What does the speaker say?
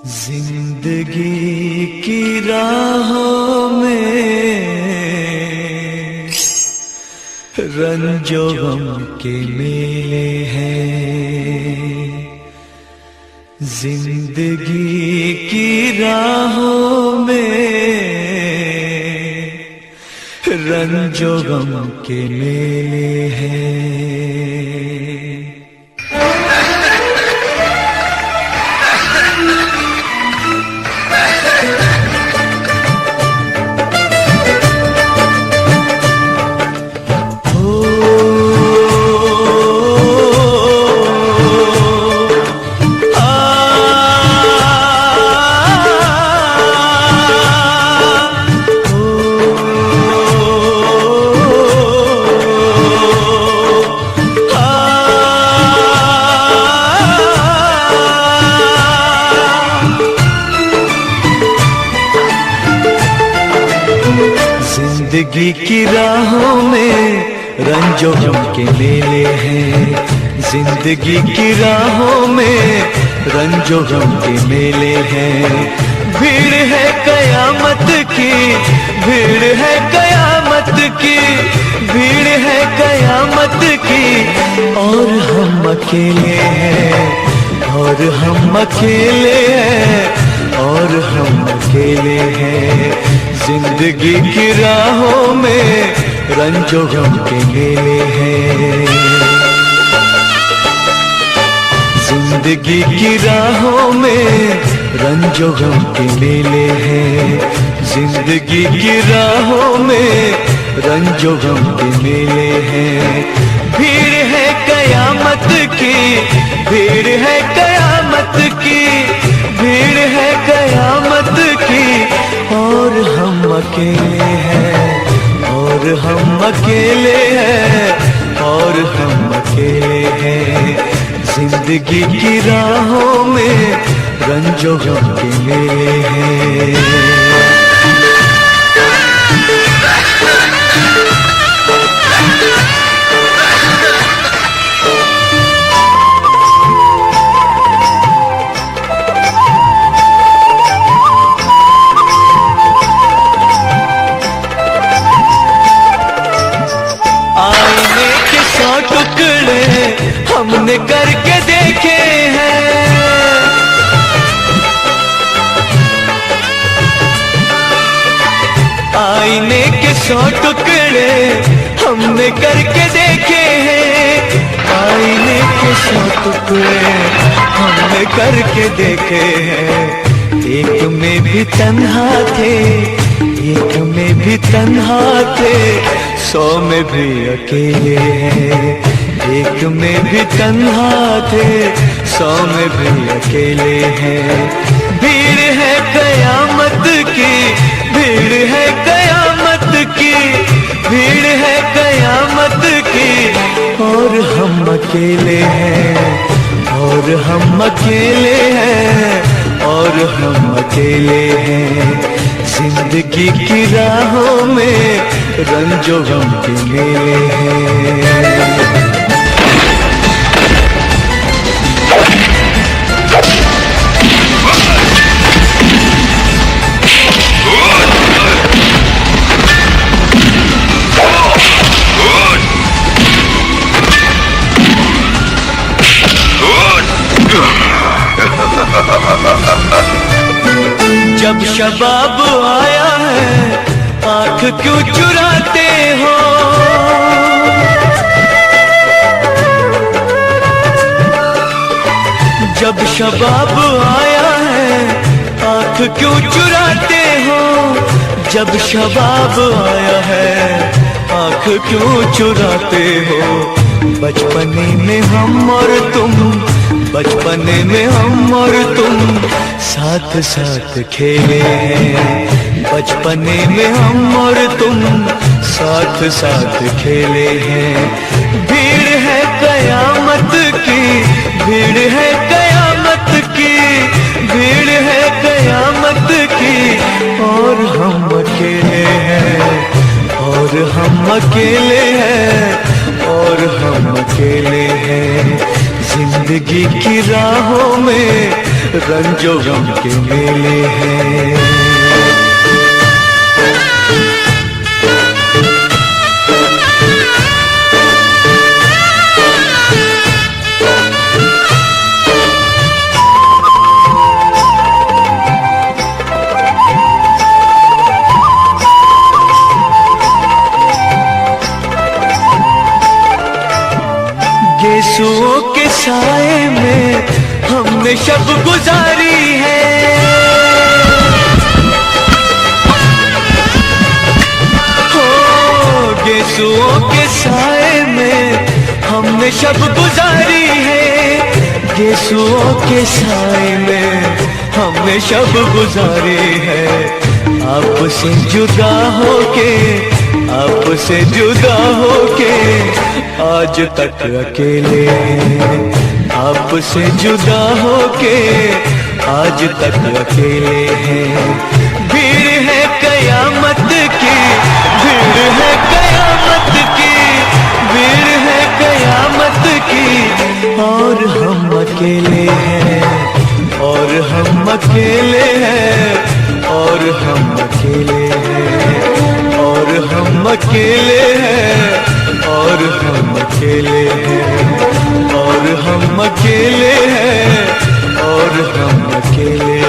जिंदगी की राहों में रंजो गम के मेले हैं। जिंदगी की राहों में रंजो गम के मेले हैं। जिंदगी की राहों में रंजो गम के मेले हैं। जिंदगी की राहों में रंजो गम के मेले हैं। भीड़ है कयामत की, भीड़ है कयामत की, भीड़ है कयामत की। और हम अकेले हैं, और हम अकेले हैं, और हम अकेले हैं। जिंदगी की राहों में रंजो गम के मेले हैं। जिंदगी की राहों में रंजो गम के मेले हैं। जिंदगी की राहों में रंजो गम के मेले हैं। भीड़ है कयामत की, भीड़ है कयामत की, भीड़ है कयामत की। और हम अकेले हैं, और हम अकेले हैं, और हम अकेले हैं। जिंदगी की राहों में रंजो गम के मेले हैं। हमने करके देखे हैं, आईने के 100 टुकड़े हमने करके देखे हैं। आईने के 100 टुकड़े हमने करके देखे हैं। एक में भी तन्हा थे, एक में भी तन्हा थे, 100 में भी अकेले हैं। एक में भी तन्हा थे, 100 में भी अकेले हैं। भीड़ है कयामत की, भीड़ है कयामत की, भीड़ है कयामत की। और हम अकेले हैं, और हम अकेले हैं, और हम अकेले हैं। जिंदगी की राहों में रंजो गम के मेले हैं। जब शबाब आया है, आंख क्यों चुराते हो? जब शबाब आया है, आंख क्यों चुराते हो? जब शबाब आया है, आंख क्यों चुराते हो? बचपने में हम और तुम, बचपने में हम और तुम साथ साथ खेले हैं। बचपने में हम और तुम साथ साथ खेले हैं। भीड़ है कयामत की, भीड़ है कयामत की, भीड़ है कयामत की। और हम अकेले हैं, और हम अकेले हैं, और हम अकेले हैं। जिंदगी की राहों में रंजो गम के मेले हैं। यीशुओं के साए में हमने शब गुजारी है। हो यीशुओं के साए में हमने शब गुजारी है। यीशुओं के साए में हमने शब गुजारी है। आपसे जुदा होके, आपसे जुदा होके आज तक अकेले हैं। आपसे जुदा होके आज तक अकेले हैं। भीड़ है कयामत की, भीड़ है कयामत की, भीड़ है कयामत की, और हम अकेले हैं, और हम अकेले हैं, और हम अकेले हैं, और हम अकेले हैं, और हम अकेले हैं, और हम अकेले हैं, और हम अकेले